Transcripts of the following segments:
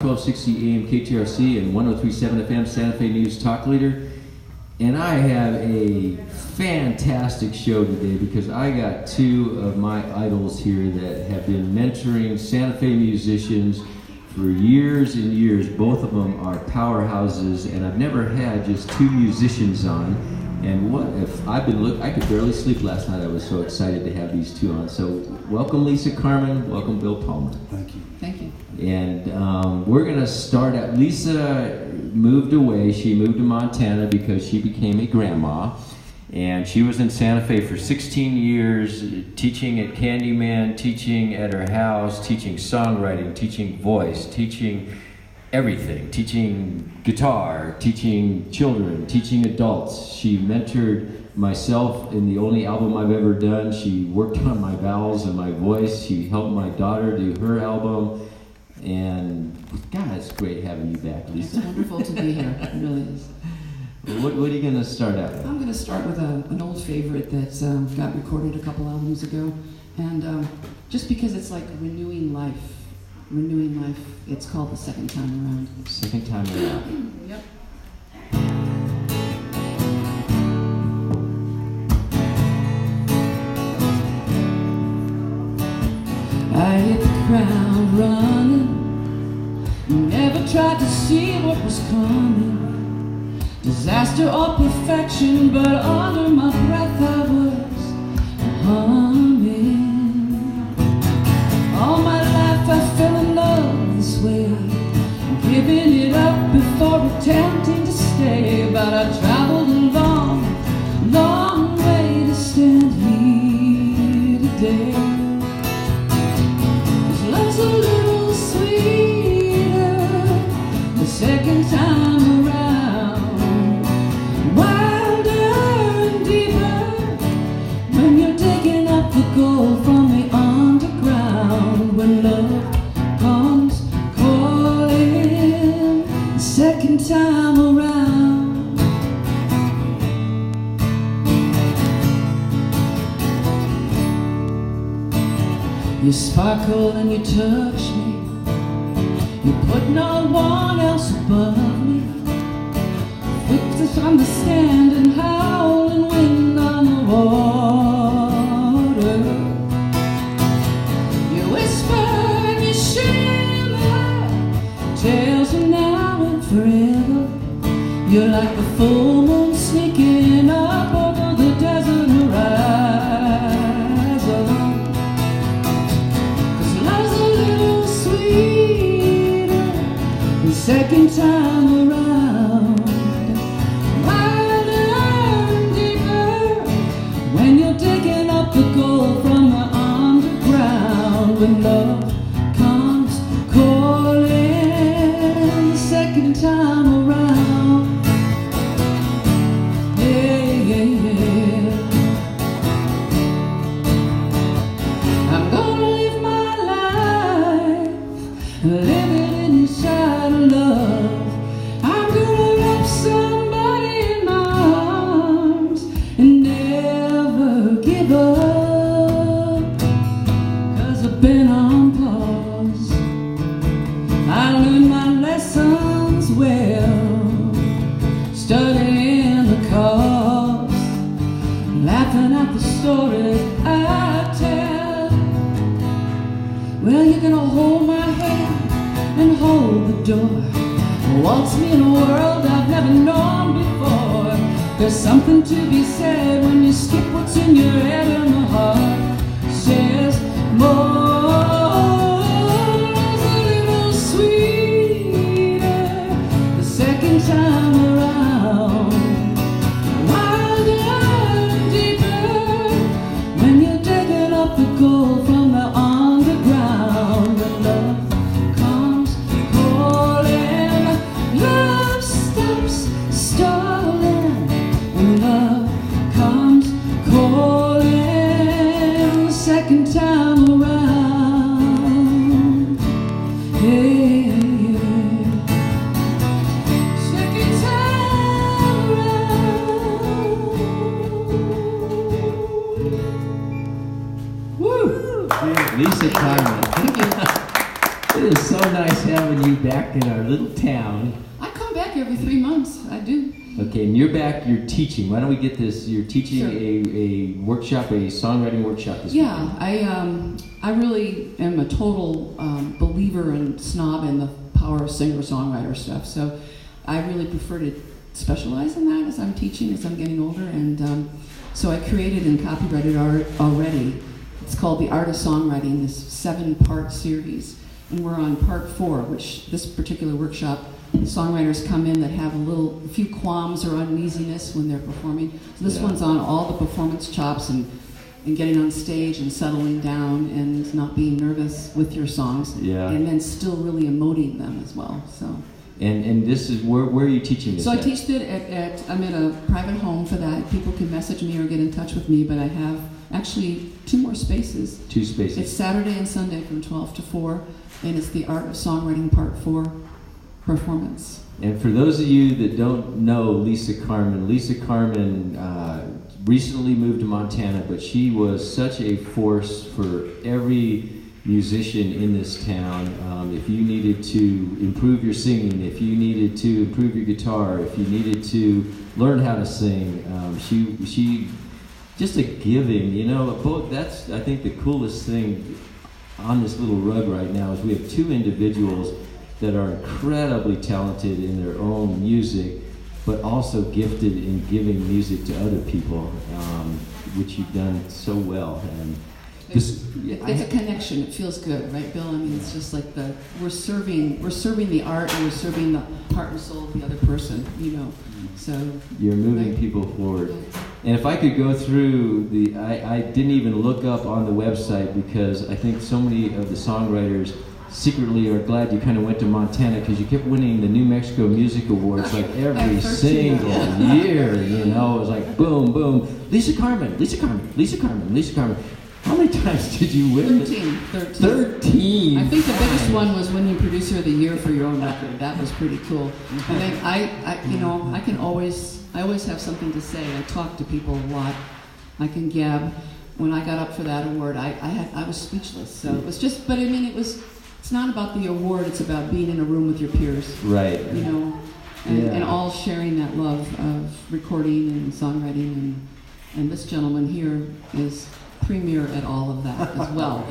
1260 AM KTRC and 103.7 FM Santa Fe News Talk Leader. And I have a fantastic show today because I got two of my idols here that have been mentoring Santa Fe musicians for years and years. Both of them are powerhouses, and I've never had just two musicians on. And what if I could barely sleep last night. I was so excited to have these two on. So welcome Lisa Carman, welcome Bill Palmer. Thank you. Thank you. And we're gonna start out. Lisa moved away. She moved to Montana because she became a grandma. And she was in Santa Fe for 16 years, teaching at Candyman, teaching at her house, teaching songwriting, teaching voice, teaching everything, teaching guitar, teaching children, teaching adults. She mentored myself in the only album I've ever done. She worked on my vowels and my voice. She helped my daughter do her album. And God, it's great having you back, Lisa. It's wonderful to be here. It really is. What are you going to start out with? I'm going to start with an old favorite that got recorded a couple albums ago. And just because it's like renewing life. It's called The Second Time Around. Second Time Around. Yep. I hit the ground running, never tried to see what was coming, disaster or perfection, but under my breath I was humming. All my life I fell in love this way, giving it up before attempting to stay, but I traveled a long, long way to stand here today. Love's a little sweeter the second time around, wilder and deeper when you're digging up the gold from the underground. When love comes calling the second time around. You sparkle and you touch me, you put no one else above me. Quick to understand and howling wind on the water. You whisper and you shimmer, tales of now and forever. You're like the full moon sneaking up over the desert horizon. Second time around, wilder and deeper when you're digging up the gold from the underground. When love comes calling the second time around. Yeah, yeah, yeah. I'm gonna live my life, live it inside of love. I'm gonna wrap somebody in my arms and never give up, 'cause I've been on pause. I learned my lessons well, studying the cost, laughing at the stories I tell. Well, you're gonna hold my hand and hold the door, waltz me in a world I've never known before. There's something to be said when you skip what's in your head, and the heart says more. It's a little sweeter the second time around, wilder and deeper when you're digging up the gold from the underground. When love stalling, when love comes calling the second time around. back in our little town. I come back every 3 months. I do. Okay, and you're back, you're teaching. Why don't we get this? You're teaching Sure. a workshop, a songwriting workshop this weekend. I really am a total believer and snob in the power of singer-songwriter stuff. So I really prefer to specialize in that as I'm teaching, as I'm getting older. And so I created and copyrighted art already. It's called the Art of Songwriting, this 7-part series. And we're on part 4, which this particular workshop, songwriters come in that have a few qualms or uneasiness when they're performing. So this one's on all the performance chops and getting on stage and settling down and not being nervous with your songs. Yeah. And then still really emoting them as well. So. And this is, where are you teaching this So at? I teach it I'm in a private home for that. People can message me or get in touch with me, but I have actually 2 more spaces. 2 spaces. It's Saturday and Sunday from 12 to 4, and it's the Art of Songwriting Part 4 performance. And for those of you that don't know Lisa Carman recently moved to Montana, but she was such a force for every musician in this town. If you needed to improve your singing, if you needed to improve your guitar, if you needed to learn how to sing, she just a giving, that's, I think, the coolest thing on this little rug right now is we have 2 individuals that are incredibly talented in their own music, but also gifted in giving music to other people, which you've done so well. And it's a connection. It feels good, right, Bill? I mean, it's just like we're serving the art, and we're serving the heart and soul of the other person, So you're moving people forward. And if I could go through I didn't even look up on the website because I think so many of the songwriters secretly are glad you kind of went to Montana because you kept winning the New Mexico Music Awards like every single year, It was like boom, boom, Lisa Carman. How many times did you win? 13. I think the biggest one was winning Producer of the Year for your own record. That was pretty cool. And then I always have something to say. I talk to people a lot. I can gab. When I got up for that award, I was speechless. So it was just, but I mean, it's not about the award. It's about being in a room with your peers. Right. And all sharing that love of recording and songwriting. And this gentleman here is premier at all of that as well.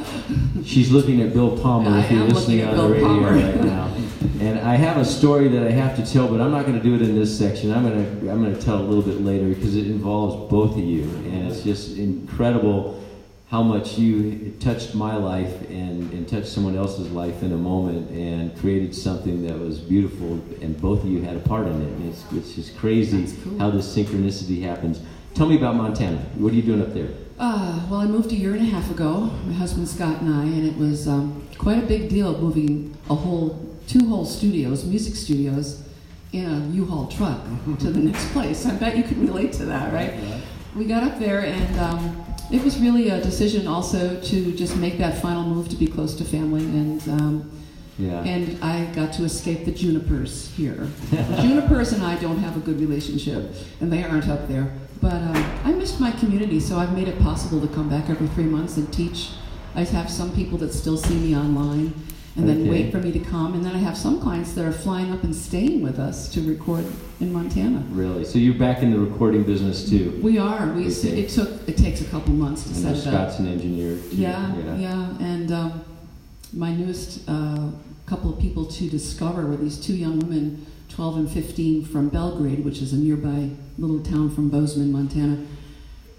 She's looking at Bill Palmer if you're listening on the radio right now. And I have a story that I have to tell, but I'm not going to do it in this section. I'm going to tell a little bit later because it involves both of you. And it's just incredible how much you touched my life and touched someone else's life in a moment and created something that was beautiful, and both of you had a part in it. And it's just crazy how this synchronicity happens. Tell me about Montana. What are you doing up there? Well, I moved a year and a half ago, my husband Scott and I, and it was quite a big deal moving 2 whole studios, music studios, in a U-Haul truck to the next place. I bet you can relate to that, right? Yeah. We got up there, and it was really a decision also to just make that final move to be close to family, and I got to escape the junipers here. The junipers and I don't have a good relationship, and they aren't up there. But I missed my community, so I've made it possible to come back every 3 months and teach. I have some people that still see me online and then wait for me to come. And then I have some clients that are flying up and staying with us to record in Montana. Really? So you're back in the recording business too? We are. It takes a couple months to set it up. Scott's an engineer too. Yeah. And my newest couple of people to discover were these 2 young women, 12 and 15, from Belgrade, which is a nearby little town from Bozeman, Montana.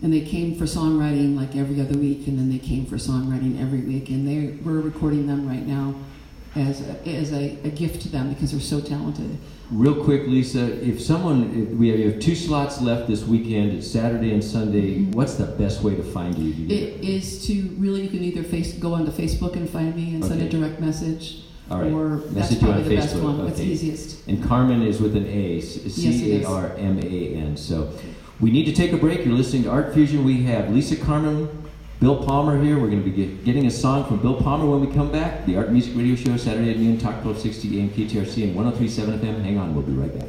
And they came for songwriting like every other week, and then they came for songwriting every week. And we're recording them right now as a gift to them because they're so talented. Real quick, Lisa, we have 2 slots left this weekend, it's Saturday and Sunday. Mm-hmm. What's the best way to find you? It is to really, you can either go onto Facebook and find me and send a direct message. All right. Or message that's probably you on the Facebook. best one. Okay. It's easiest. And Carman is with an A, C-A-R-M-A-N. So we need to take a break. You're listening to ARTFusion. We have Lisa Carman, Bill Palmer here. We're going to be getting a song from Bill Palmer when we come back. The Art Music Radio Show, Saturday at noon, Talk 1260 AM KTRC and 103.7 FM. Hang on, we'll be right back.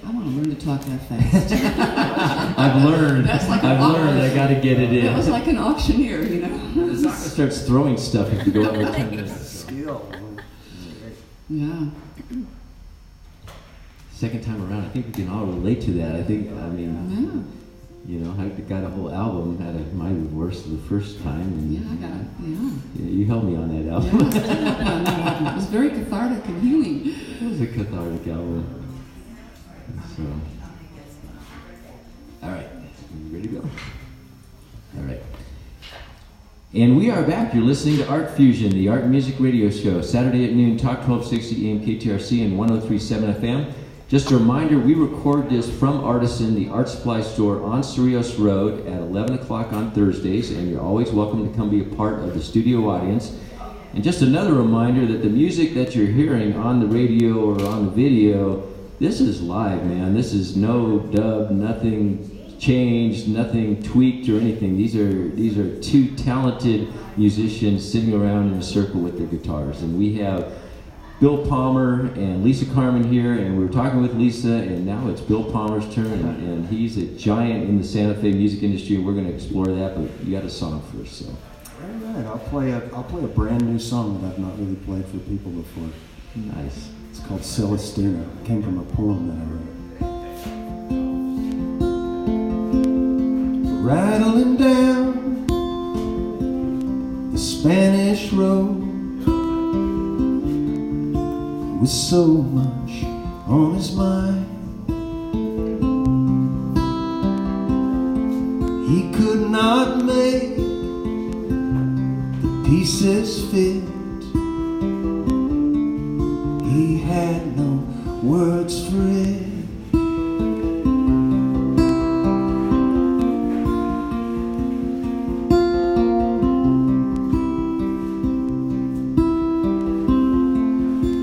I want to learn to talk that fast. I've learned. I got to get it in. That was like an auctioneer, Starts throwing stuff if you go over 10 minutes. Skill. Yeah. Second time around, I think we can all relate to that. I mean, you know, I got a whole album. Mine was worse the first time. And, I got it. Yeah. You helped me on that album. Yeah, it was very cathartic and healing. It was a cathartic album. So, all right, you ready to go? All right. And we are back. You're listening to ARTFusion, the art and music radio show, Saturday at noon, Talk 1260 AM KTRC and 103.7 FM. Just a reminder, we record this from Artisan, the art supply store on Cerrillos Road at 11 o'clock on Thursdays, and you're always welcome to come be a part of the studio audience. And just another reminder that the music that you're hearing on the radio or on the video, this is live, man. This is no dub, nothing changed, nothing tweaked or anything. These are two talented musicians sitting around in a circle with their guitars. And we have Bill Palmer and Lisa Carman here, and we were talking with Lisa, and now it's Bill Palmer's turn, and he's a giant in the Santa Fe music industry, and we're going to explore that, but you got a song first, so. All right, I'll play a brand new song that I've not really played for people before. Nice. It's called Celestina. It came from a poem that I wrote. Rattling down the Spanish road with so much on his mind, he could not make the pieces fit. He had no words for it.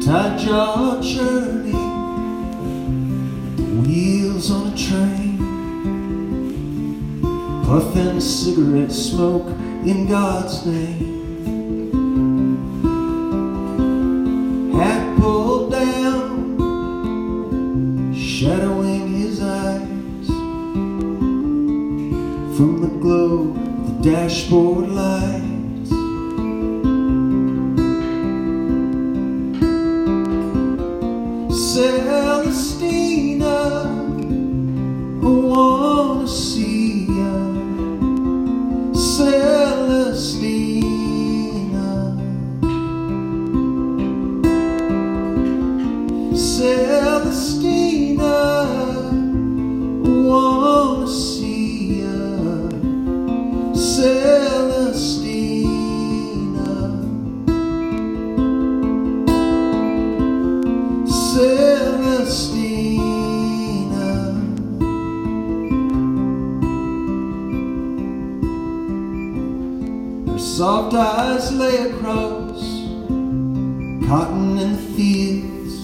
Tight-jaw journey, wheels on a train, puffing cigarette smoke in God's name. Hat pulled down, shadowing his eyes from the glow of the dashboard light. Celestina, I wanna see ya. Celestina, Celestina, I wanna see ya. Celestina. Her soft eyes lay across cotton in the fields,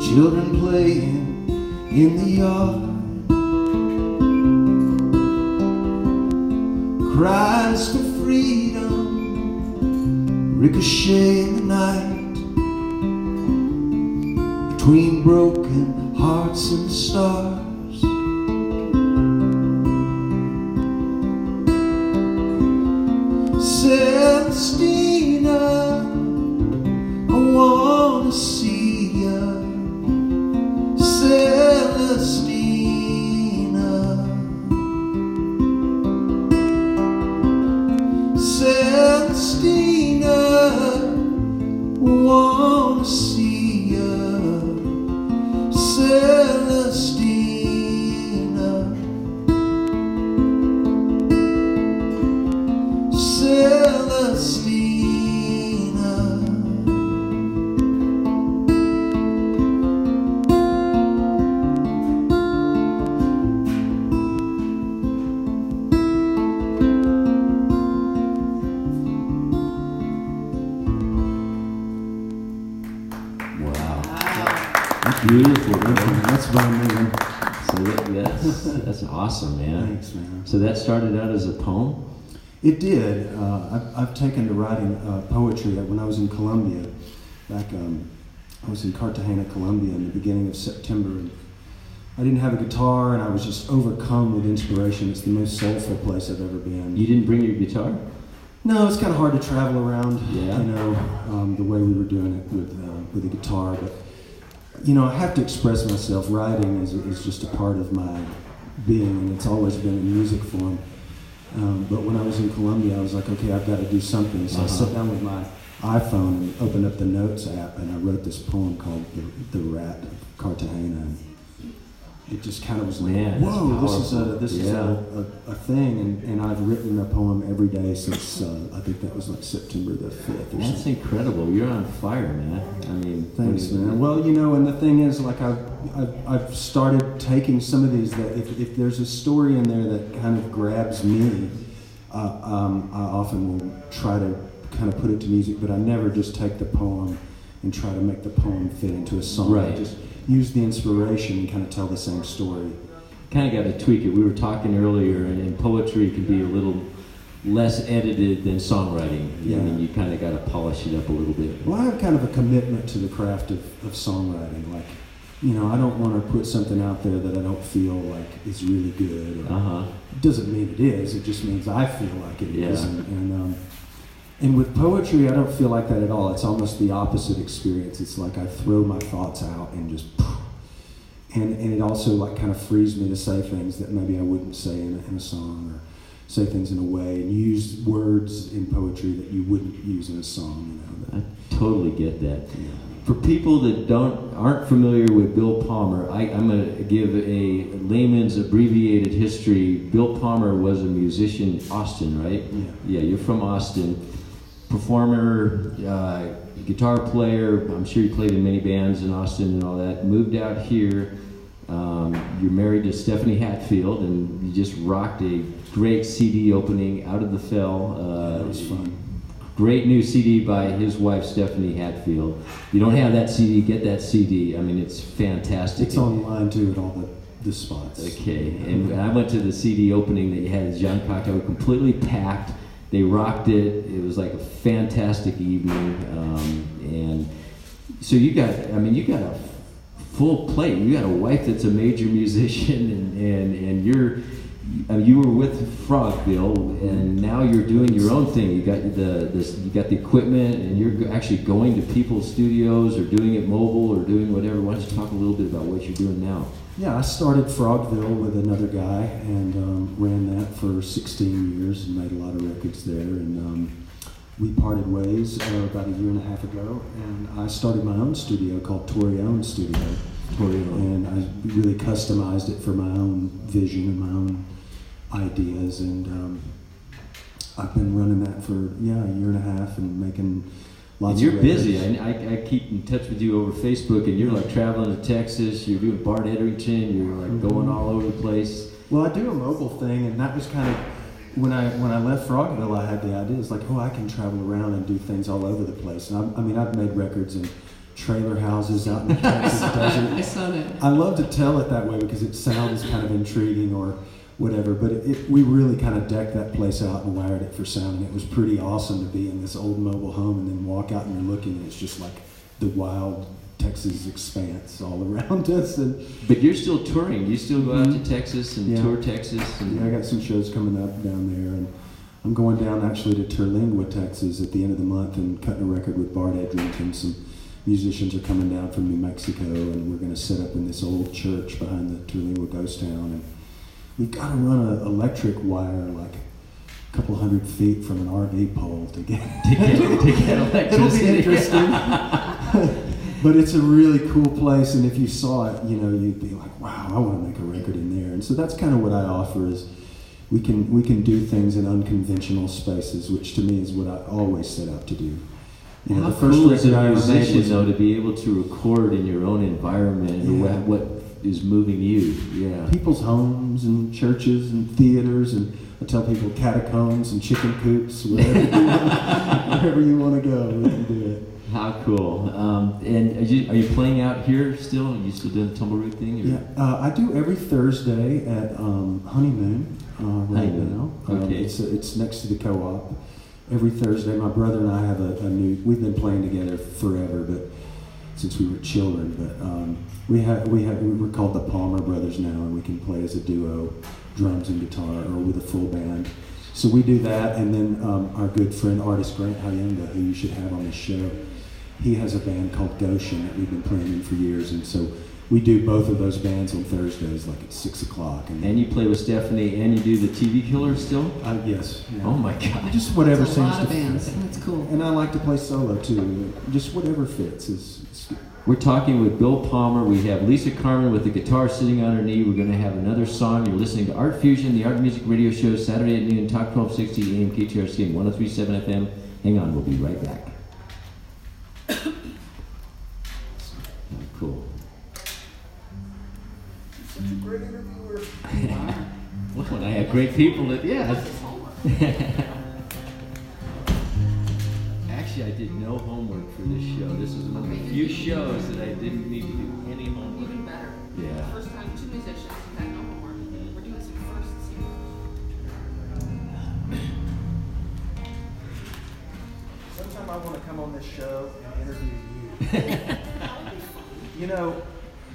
children playing in the yard, cries for freedom ricochet in the night between broken hearts and stars. Celestina, I wanna see ya. Celestina, Celestina, I wanna see ya. Celestina, Celestina. Beautiful. That's what I'm doing. So that's awesome, man. Thanks, man. So that started out as a poem? It did. I've taken to writing poetry when I was in Colombia. I was in Cartagena, Colombia in the beginning of September. And I didn't have a guitar, and I was just overcome with inspiration. It's the most soulful place I've ever been. You didn't bring your guitar? No, it's kind of hard to travel around, Yeah. you know, the way we were doing it with the guitar. But, you know, I have to express myself. Writing is just a part of my being, and it's always been in music form. But when I was in Colombia, I was like, okay, I've got to do something. So I sat down with my iPhone and opened up the Notes app, and I wrote this poem called The Rat of Cartagena. And it just kind of was like, Man, whoa, this is Yeah. a thing. And I've written a poem every day since, I think that was like September the 5th or That's something. incredible. You're on fire, man. I mean, Thanks, man. Well, you know, and the thing is, like, I've started taking some of these, that if there's a story in there that kind of grabs me, I often will try to kind of put it to music, but I never just take the poem and try to make the poem fit into a song. Right. I just use the inspiration and kind of tell the same story. Kind of got to tweak it. We were talking earlier, and poetry can be a little less edited than songwriting. Yeah. I mean, you kind of got to polish it up a little bit. Well, I have kind of a commitment to the craft of songwriting. Like, you know, I don't want to put something out there that I don't feel like is really good. Or, it doesn't mean it is. It just means I feel like it is. And with poetry, I don't feel like that at all. It's almost the opposite experience. It's like I throw my thoughts out and just, and it also like kind of frees me to say things that maybe I wouldn't say in a song, or say things in a way and use words in poetry that you wouldn't use in a song. You know. I totally get that. Yeah. For people that aren't familiar with Bill Palmer, I'm going to give a layman's abbreviated history. Bill Palmer was a musician, Austin, right? Yeah. Yeah, you're from Austin. Performer, guitar player. I'm sure you played in many bands in Austin and all that. Moved out here. You're married to Stephanie Hatfield, and you just rocked a great CD opening, Out of the Fell. That was fun. Great new CD by his wife, Stephanie Hatfield. If you don't have that CD, get that CD. I mean, it's fantastic. It's online too at all the spots. Okay, and I went to the CD opening that you had at John Cocktail, completely packed. They rocked it. It was like a fantastic evening. And so you got a full plate. You got a wife that's a major musician, and you were with Frogville, and now you're doing your own thing. You got you got the equipment, and you're actually going to people's studios or doing it mobile or doing whatever. Why don't you talk a little bit about what you're doing now? Yeah, I started Frogville with another guy and ran that for 16 years and made a lot of records there. And we parted ways about a year and a half ago, and I started my own studio called Torreon Studio. And I really customized it for my own vision and my own ideas. And I've been running that for, a year and a half and making lots and you're of records. busy. I keep in touch with you over Facebook, and you're like traveling to Texas. You're doing Bart Etherington. You're like going all over the place. Well, I do a mobile thing, and that was kind of when I left Frogville. I had the idea. It's like, I can travel around and do things all over the place. And I've made records in trailer houses out in the Texas desert. I saw that. I love to tell it that way because it sounds kind of intriguing or whatever, but we really kind of decked that place out and wired it for sound, and it was pretty awesome to be in this old mobile home and then walk out and you're looking and it's just like the wild Texas expanse all around us. But you're still touring. You still go out to Texas and tour Texas. And I got some shows coming up down there, and I'm going down actually to Terlingua, Texas at the end of the month and cutting a record with Bart Etherington. Some musicians are coming down from New Mexico, and we're going to set up in this old church behind the Terlingua ghost town. And we've got to run an electric wire like a couple 100 feet from an RV pole to get electricity. It'll be interesting. But it's a really cool place, and if you saw it, you'd be like, wow, I want to make a record in there. And so that's kind of what I offer is we can do things in unconventional spaces, which to me is what I always set out to do. How cool is a musician, though, to be able to record in your own environment, what is moving you? Yeah. People's homes and churches and theaters, and I tell people catacombs and chicken coops, wherever you want to go, we can do it. How cool. And are you playing out here still? Are you still doing the Tumbleroot thing? Or? Yeah, I do every Thursday at Honeymoon right now. Okay. It's next to the co-op. Every Thursday, my brother and I have we've been playing together forever, but since we were children, but we're called the Palmer Brothers now, and we can play as a duo, drums and guitar, or with a full band. So we do that, and then our good friend artist Grant Hyunga, who you should have on the show, he has a band called Goshen that we've been playing in for years, and so we do both of those bands on Thursdays, like at 6 o'clock. And you play with Stephanie, and you do the TV Killer still? Yes. Yeah. Oh my God! Just whatever That's a seems lot to of bands. fit. That's cool. And I like to play solo too. Just whatever fits is. We're talking with Bill Palmer. We have Lisa Carman with the guitar sitting on her knee. We're going to have another song. You're listening to Art Fusion, the art music radio show, Saturday at noon, Talk 1260 AM KTRC and 103.7 FM. Hang on, we'll be right back. Cool. Such a great interviewer. Well, and I have great people that, yeah. Actually, I did no homework for this show. This is one of the few shows that I didn't need to do any homework. Even better. Yeah. First time, 2 musicians who had no homework. We're doing some firsts here. Sometime I want to come on this show and interview you. You know,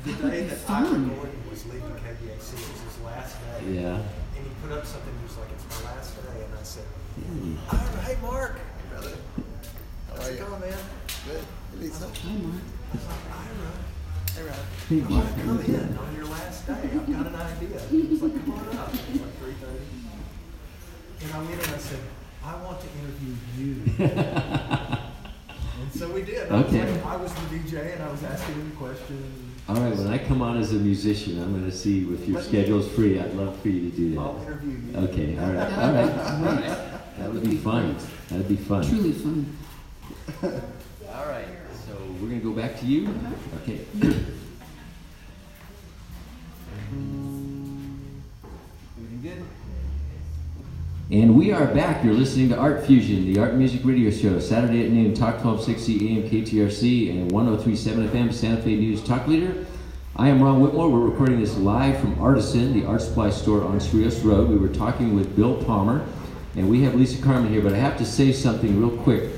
the day that Ira Gordon was leaving KBAC was his last day. Yeah. And he put up something, he was like, it's my last day. And I said, Ira, hey, Mark. Hey, brother. How's it going, man? Good. Hi, Mark. Ira. Hey, Ira. Hey, I want to come in on your last day. I've got an idea. He was like, come on up. It was like 3:30. And I went in and I said, I want to interview you. And so we did. Okay. I was the DJ and I was asking him questions. All right, when I come on as a musician, I'm going to see if your schedule's free. I'd love for you to do that. I'll interview you. Okay, all right. That would be fun. That would be fun. Truly fun. All right, so we're going to go back to you. Okay. Everything good? And we are back. You're listening to Art Fusion, the art music radio show, Saturday at noon, Talk 1260 AM KTRC and 103.7 FM, Santa Fe News Talk Leader. I am Ron Whitmore. We're recording this live from Artisan, the art supply store on Cerritos Road. We were talking with Bill Palmer, and we have Lisa Carman here, but I have to say something real quick.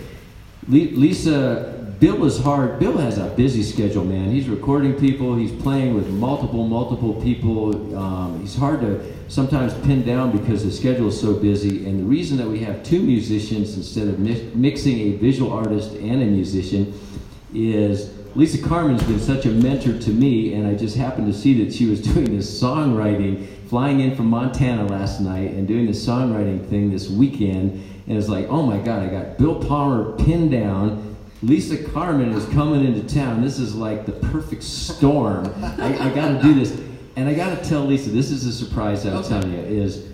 Lisa, Bill is hard. Bill has a busy schedule, man. He's recording people. He's playing with multiple people. He's hard to sometimes pin down because the schedule is so busy. And the reason that we have two musicians instead of mixing a visual artist and a musician is Lisa Carman's been such a mentor to me, and I just happened to see that she was doing this songwriting, flying in from Montana last night and doing this songwriting thing this weekend. And it's like, oh my God, I got Bill Palmer pinned down. Lisa Carman is coming into town. This is like the perfect storm. I got to do this. And I got to tell Lisa, this is a surprise I was telling you, is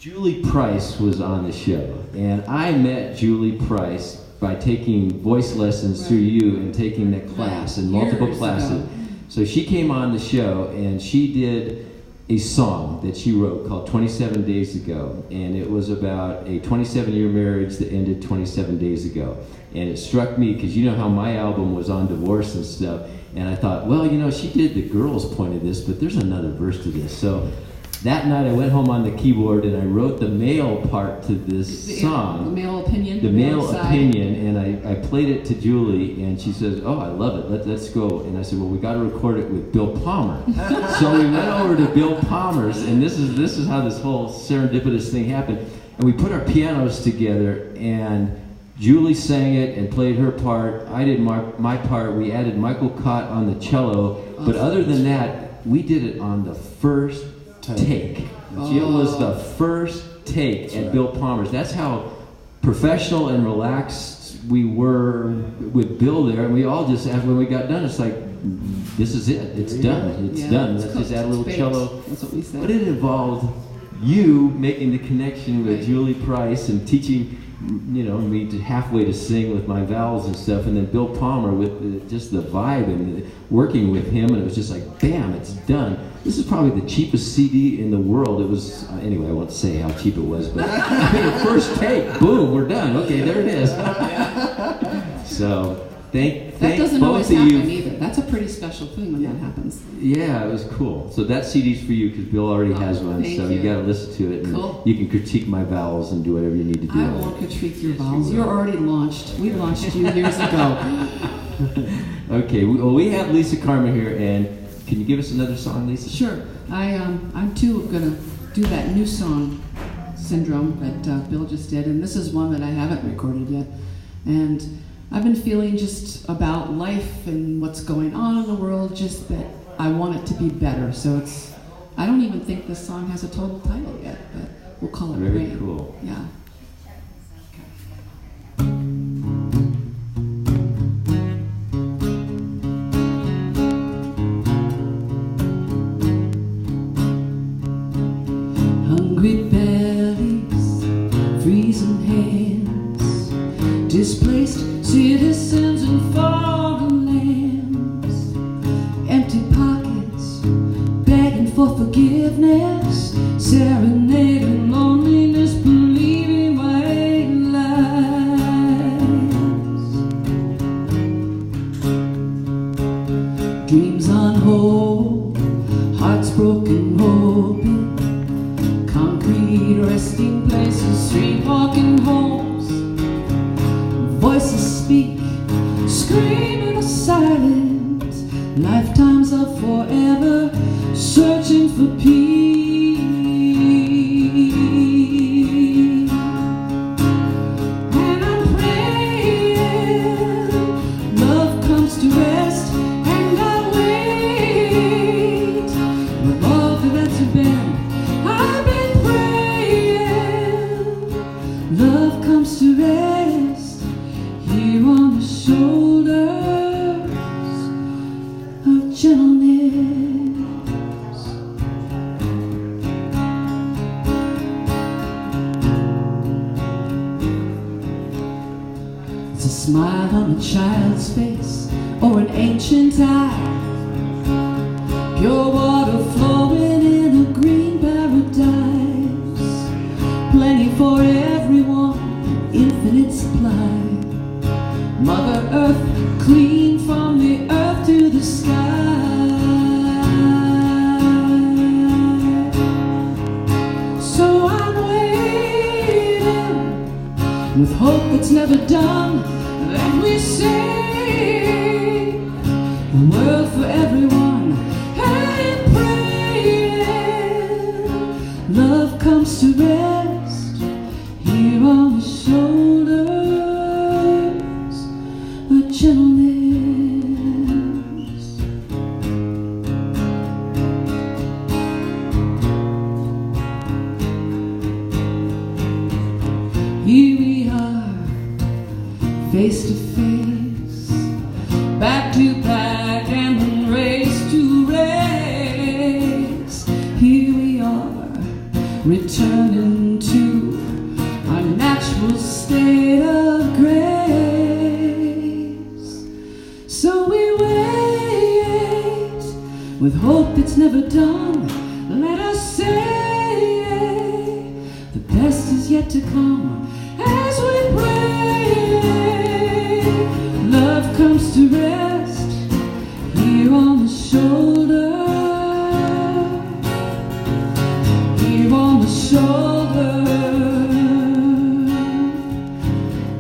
Julie Price was on the show. And I met Julie Price by taking voice lessons through you and taking that class and multiple classes. So she came on the show and she did a song that she wrote called 27 Days Ago, and it was about a 27-year marriage that ended 27 days ago. And it struck me because you know how my album was on divorce and stuff, and I thought, well, you know, she did the girl's point of this, but there's another verse to this. So that night I went home on the keyboard and I wrote the male part to this song. The male opinion? The male opinion, and I played it to Julie, and she says, oh, I love it, let's go. And I said, well, we got to record it with Bill Palmer. So we went over to Bill Palmer's, and this is how this whole serendipitous thing happened. And we put our pianos together, and Julie sang it and played her part. I did my part. We added Michael Cott on the cello, but other than that, we did it on the first take. It was the first take at Bill Palmer's. That's how professional and relaxed we were with Bill there. And we all just, after when we got done, it's like, this is it. It's done. It's done. Let's just add a little cello. That's what we said. But it involved you making the connection with Julie Price and teaching, you know, me to halfway to sing with my vowels and stuff, and then Bill Palmer with just the vibe and working with him, and it was just like, bam, it's done. This is probably the cheapest CD in the world. It was, anyway, I won't say how cheap it was, but I mean, first take, boom, we're done. Okay, there it is. So, thank doesn't both always of you. happen either. That's a pretty special thing when that happens. Yeah, it was cool. So that CD's for you because Bill already has one. Thank So you got to listen to it, and cool. You can critique my vowels and do whatever you need to do. I won't critique your vowels. You're already launched. We launched you years ago. Okay, well, we have Lisa Carman here, and can you give us another song, Lisa? Sure. I'm too gonna do that new song syndrome that Bill just did, and this is one that I haven't recorded yet. And I've been feeling just about life and what's going on in the world, just that I want it to be better. So I don't even think this song has a total title yet, but we'll call it Very Rain. cool. Yeah. Hungry bellies, freezing hands, displaced citizens in foreign lands, empty pockets, begging for forgiveness, serenading loneliness, believing white lies. Dreams on hold, hearts broken, hoping, concrete resting places, street walking homes, voices speak, screaming of silence, lifetimes of forever, searching for peace. And I'm praying love comes to rest, and I wait with all the that's been. I've been praying love comes to rest here on the shoulders of gentleness. It's a smile on a child's face or an ancient eye, pure water flowing in a green paradise, plenty for everyone, infinite supply, Mother Earth clean from the earth to the sky. So I'm waiting with hope that's never done, that we say the world for everyone, and praying love comes to rest here on the shoulders of gentleness. Here we are, face to face, back to back, and then race to race. Here we are, returning to our natural state of grace. So we wait with hope that's never done. Let us say the best is yet to come as we pray. Love comes to rest here on the shoulder, here on the shoulder,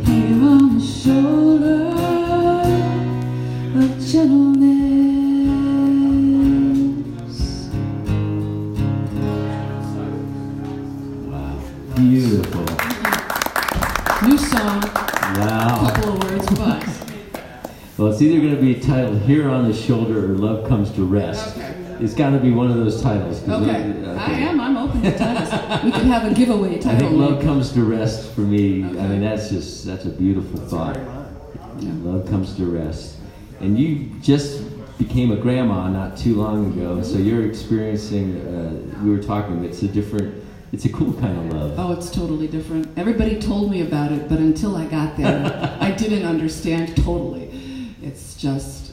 here on the shoulder of gentleness. Wow. Beautiful. New song, Wow. couple of words, but Well, it's either going to be titled Here on the Shoulder or Love Comes to Rest. Okay. It's got to be one of those titles. 'Cause okay. I'm open to titles. We could have a giveaway I title. think Love Comes to Rest for me, I Okay. mean, that's a beautiful thought. Yeah. Love Comes to Rest. And you just became a grandma not too long ago, so you're experiencing, we were talking, it's a cool kind of love. Oh, it's totally different. Everybody told me about it, but until I got there, I didn't understand totally.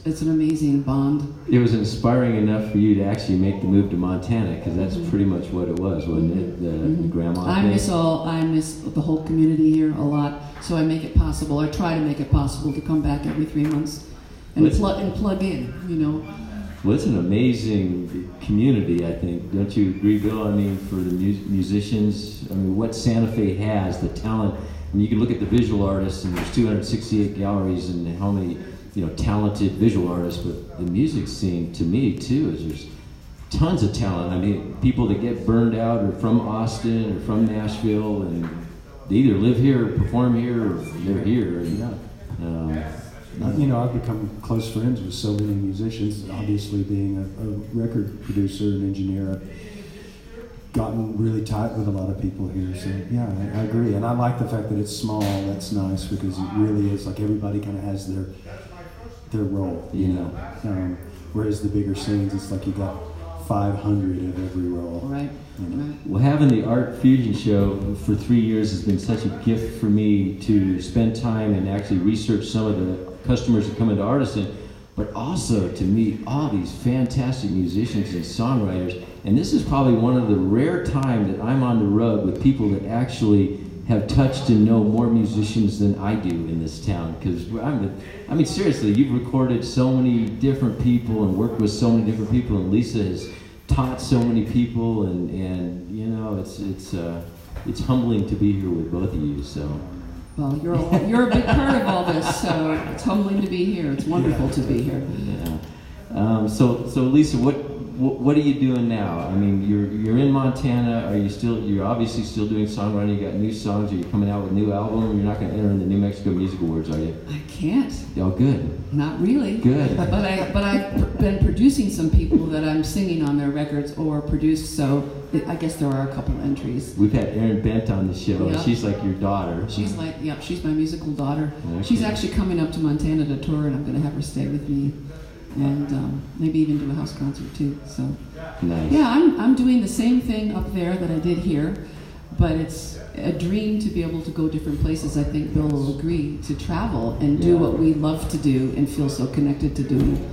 It's an amazing bond. It was inspiring enough for you to actually make the move to Montana, because that's pretty much what it was, wasn't it? The grandma I thing? miss the whole community here a lot, so I make it possible. I try to make it possible to come back every 3 months and plug in, you know. Well, it's an amazing community, I think. Don't you agree, Bill? I mean, for the musicians, I mean, what Santa Fe has, the talent. I mean, you can look at the visual artists, and there's 268 galleries, and how many, talented visual artists. But the music scene, to me, too, is there's tons of talent. I mean, people that get burned out are from Austin or from Nashville, and they either live here, or perform here, or they're here. And, I've become close friends with so many musicians. Obviously, being a record producer and engineer, I've gotten really tight with a lot of people here. So yeah, I agree, and I like the fact that it's small. That's nice because it really is like everybody kind of has their role, you know. Whereas the bigger scenes, it's like you got 500 of every role. Right. Well, having the ARTFusion show for 3 years has been such a gift for me to spend time and actually research some of the customers that come into Artisan, but also to meet all these fantastic musicians and songwriters. And this is probably one of the rare times that I'm on the road with people that actually have touched and know more musicians than I do in this town. Because I mean, seriously, you've recorded so many different people and worked with so many different people, and Lisa has taught so many people, and you know, it's humbling to be here with both of you. So. Well, you're a big part of all this, so it's humbling to be here. It's wonderful to be here. Yeah. So Lisa, what are you doing now? I mean, you're in Montana. You're obviously still doing songwriting. You got new songs. Are you coming out with a new album? You're not going to enter in the New Mexico Music Awards, are you? I can't. Oh, good. Not really. Good. But I've been producing some people that I'm singing on their records or produced, so I guess there are a couple entries. We've had Erin Bent on the show. Yep. She's like your daughter. She's my musical daughter. Okay. She's actually coming up to Montana to tour, and I'm going to have her stay with me, and maybe even do a house concert too. So, nice. Yeah, I'm doing the same thing up there that I did here, but it's a dream to be able to go different places. I think Bill will agree, to travel and do what we love to do and feel so connected to doing,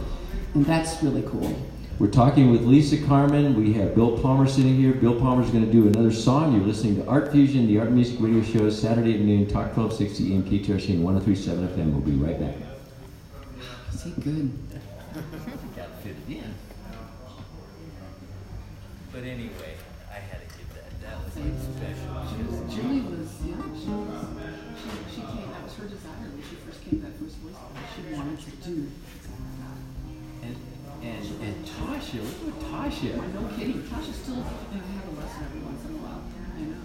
and that's really cool. We're talking with Lisa Carman. We have Bill Palmer sitting here. Bill Palmer's going to do another song. You're listening to ARTFusion, the Art Music Radio Show, Saturday at noon, Talk 1260 AM KTRC and 103.7 FM. We'll be right back. Is he good? Got to fit it in. But anyway, I had to give that. That was like special. Julie was, she came, that was her desire when she first came, that first voice, she wanted to do. And Tasha, look at Tasha. No kidding, Tasha still have a lesson every once in a while. I know.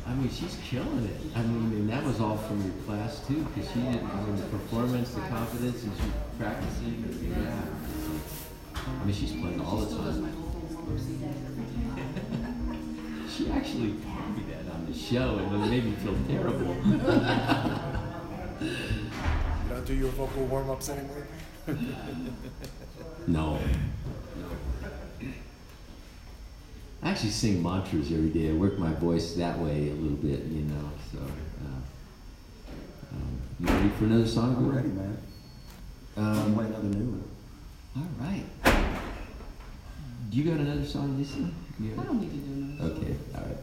I mean, she's killing it. I mean, and that was all from your class too, because she did the performance, the confidence, and she's practicing. Yeah. I mean, she's playing all the time. She actually told me that on the show, and it made me feel terrible. You don't do your vocal warm-ups anymore? No. I actually sing mantras every day. I work my voice that way a little bit, you know. So, you ready for another song? I'm ready, man. Play another new one. All right. Do you got another song, Lisa? I don't need to do another song. Okay, all right.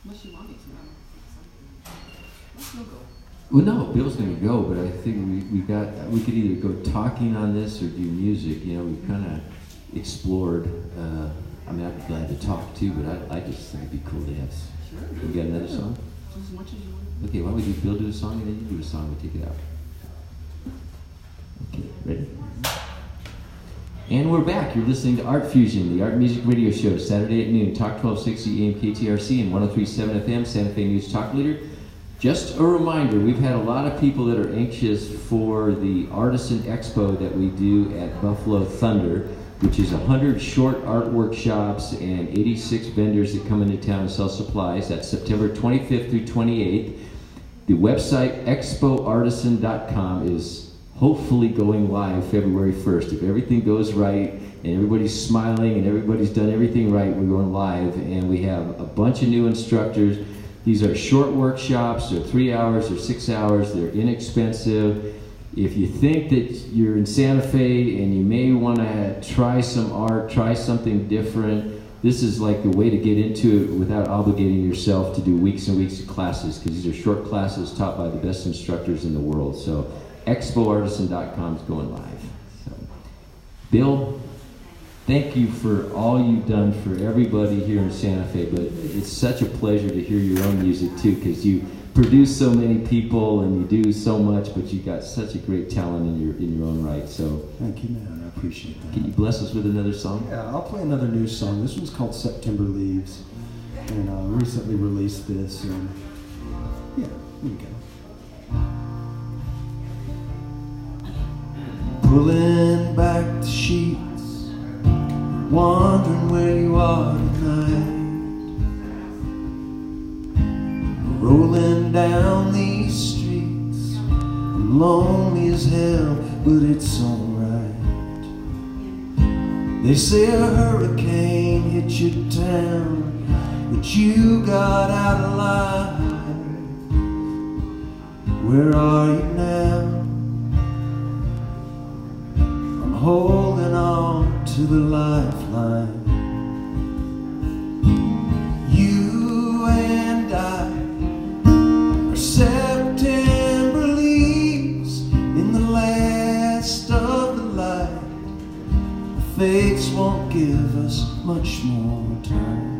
Unless you want me to. Let's go. Well, no, Bill's going to go, but I think we could either go talking on this or do music. You know, we've kind of explored. I mean, I'd be glad to talk too, but I just think it'd be cool to have. Sure. We got another song? As much as you want. Okay, why don't we do Bill do a song and then you do a song, we'll take it out. Okay, ready? And we're back. You're listening to ARTFusion, the Art Music Radio Show, Saturday at noon, Talk 1260 AM KTRC and 103.7 FM, Santa Fe News Talk Leader. Just a reminder, we've had a lot of people that are anxious for the Artisan Expo that we do at Buffalo Thunder, which is 100 short art workshops and 86 vendors that come into town and sell supplies. That's September 25th through 28th. The website expoartisan.com is hopefully going live February 1st. If everything goes right and everybody's smiling and everybody's done everything right, we're going live, and we have a bunch of new instructors. These are short workshops. They're 3 hours or 6 hours. They're inexpensive. If you think that you're in Santa Fe and you may want to try some art, try something different, this is like the way to get into it without obligating yourself to do weeks and weeks of classes, because these are short classes taught by the best instructors in the world. So expoartisan.com is going live. So, Bill, thank you for all you've done for everybody here in Santa Fe, but it's such a pleasure to hear your own music too, because you produce so many people and you do so much, but you got such a great talent in your own right. So thank you, man. I appreciate that. Can you bless us with another song? Yeah, I'll play another new song. This one's called September Leaves, and I recently released this. And yeah, here we go. Pulling back the sheets, wondering where you are tonight. Rolling down these streets, I'm lonely as hell, but it's alright. They say a hurricane hit your town, but you got out alive. Where are you now? I'm holding on to the lifeline. You and I are September leaves in the last of the light. The fates won't give us much more time.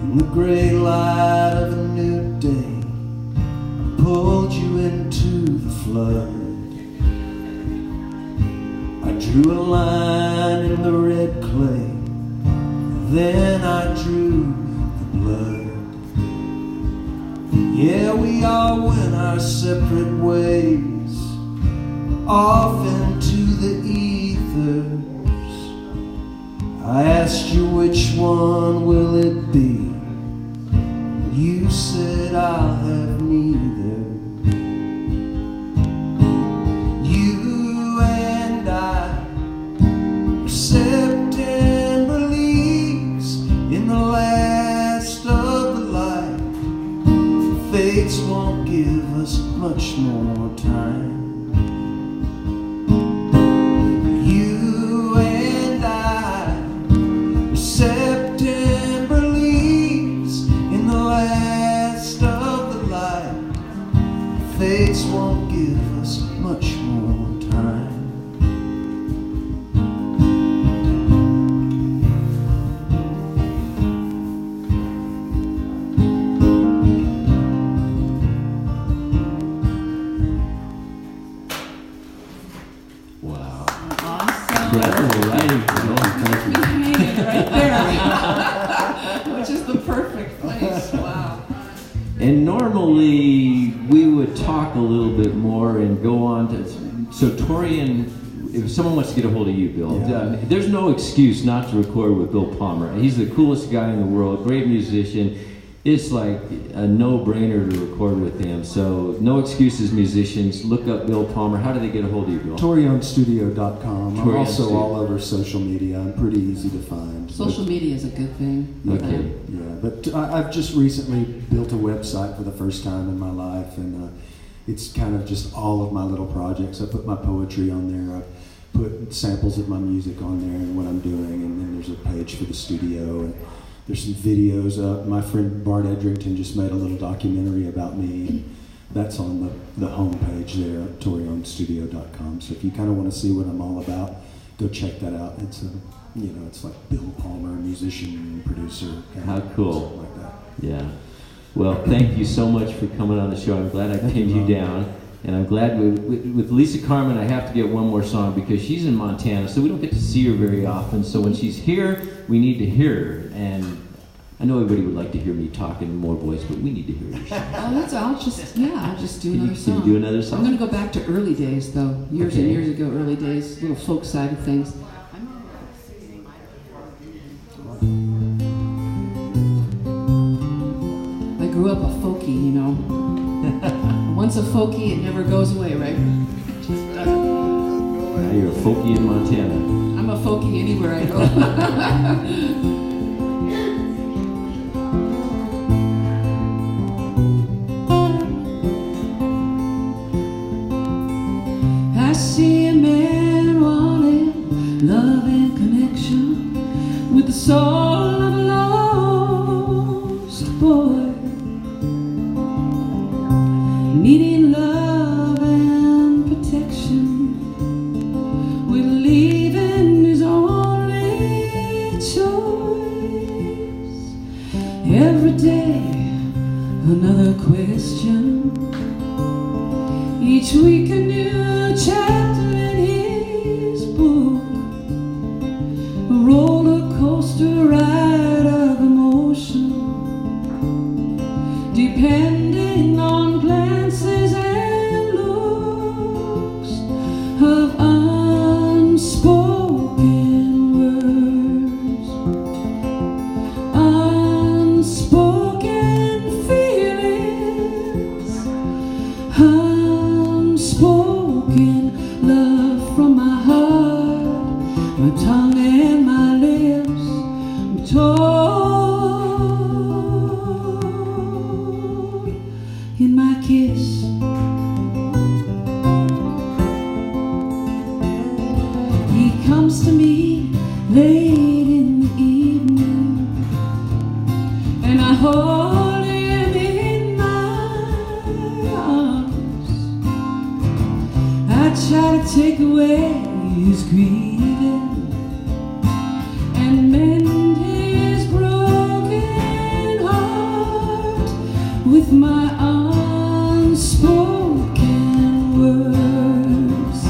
In the gray light of a new day, I pulled you into the flood. I drew a line in the red clay, then I drew the blood. Yeah, we all went our separate ways, off into the ethers. I asked you which one will it be. You said I'll have neither. You and I are September leaves in the last of the light. The fates won't give us much more time. You and I are September leaves in the last of the light. The fates won't give us much more time. Wow. Awesome. Incredible writing. Thank you. Hanging right there, which is the perfect place. Wow. And normally we would talk a little bit more and go on to. So Torian, if someone wants to get a hold of you, Bill, Yeah. there's no excuse not to record with Bill Palmer. He's the coolest guy in the world, great musician. It's like a no-brainer to record with him. So no excuses, musicians. Look up Bill Palmer. How do they get a hold of you, Bill? TorionStudio.com. I'm Torion also Studio. all over social media. I'm pretty easy to find. Social media is a good thing. Okay. Yeah, but I've just recently built a website for the first time in my life, and it's kind of just all of my little projects. I put my poetry on there. I put samples of my music on there and what I'm doing, and then there's a page for the studio. And there's some videos up. My friend Bart Edrington just made a little documentary about me, and that's on the homepage there at TorionStudio.com. So if you kind of want to see what I'm all about, go check that out. It's it's like Bill Palmer, musician, producer. How cool. Something like that. Yeah. Well, thank you so much for coming on the show. I'm glad I pinned you down. And I'm glad with Lisa Carman, I have to get one more song because she's in Montana, so we don't get to see her very often. So when she's here, we need to hear her. And I know everybody would like to hear me talk in more voice, but we need to hear her sing. I'll just do another song. Can you do another song? I'm going to go back to early days, though. Years and years ago, early days, little folk side of things. I grew up a folkie, you know. Once a folkie, it never goes away, right? Just doesn't. Now you're a folkie in Montana. I'm a folkie anywhere I go. I see a man wanting love and connection with the soul of a lost boy, needing love and protection, with leaving his only choice. another question. Each week a new chapter in his book, a roller coaster ride of emotion, depending on glances and looks of unspoken words, unspoken feelings, unspoken love from my heart, my tongue and my lips, I'm told in my kiss. He comes to me late in the evening, and I hold him in my arms. I try to take away his grieving and mend his broken heart with my unspoken words,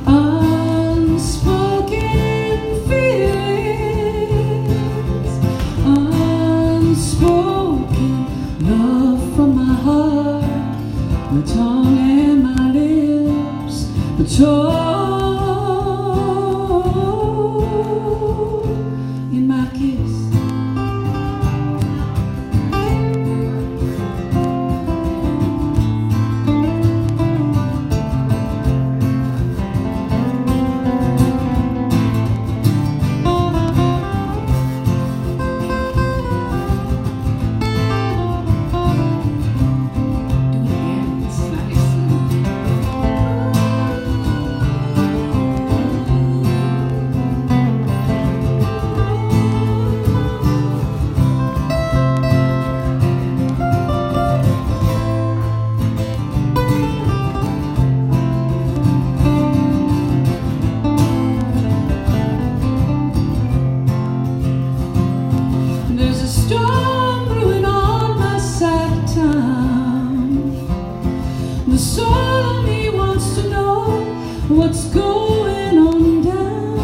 unspoken feelings, unspoken love from my heart, my tongue and my lips, but told in my kiss. There's a storm brewing on my side of town. The soul of me wants to know what's going on down.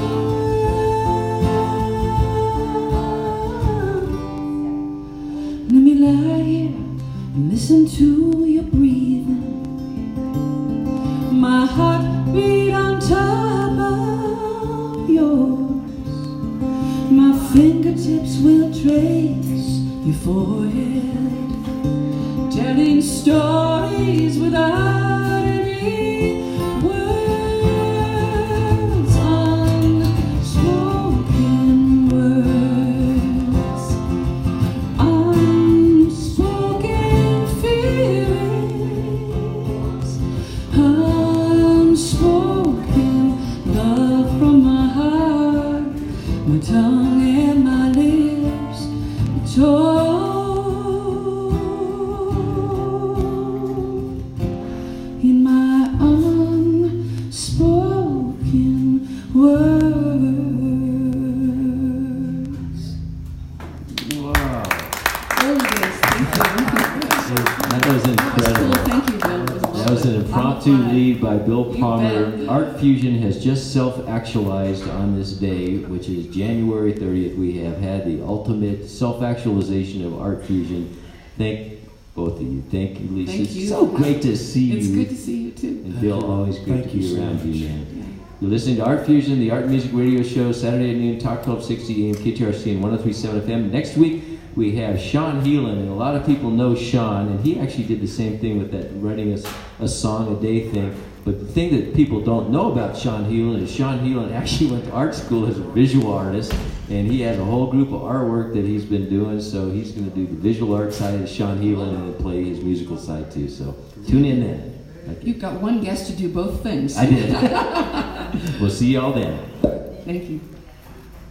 Let me lie here and listen to your breathing, my heartbeat on top of yours. My fingertips will trace your forehead, telling stories without any words, unspoken words, unspoken feelings, unspoken love from my heart, my tongue and my lips, told in my unspoken words. Wow. Oh yes, thank you. That was incredible. Cool, thank you, Bill. That was an impromptu lead by Bill You Palmer. bet. ARTFusion has just self-actualized on this day, which is January 30th. We have had the ultimate self-actualization of ARTFusion. Thank both of you. Thank you, Lisa. Thank you. It's so great to see you. It's good to see you too. And Bill, always great Thank to you be so around much. you, man. Yeah. You're listening to ARTFusion, the art and music radio show, Saturday at noon, Talk 1260 AM, KTRC and 103.7 FM. Next week, we have Sean Heelan, and a lot of people know Sean, and he actually did the same thing with that writing a song a day thing. But the thing that people don't know about Sean Heelan is Sean Heelan actually went to art school as a visual artist, and he has a whole group of artwork that he's been doing, so he's going to do the visual art side of Sean Heelan and then play his musical side too. So tune in then. Thank you. You've got one guest to do both things. I did. We'll see y'all then. Thank you.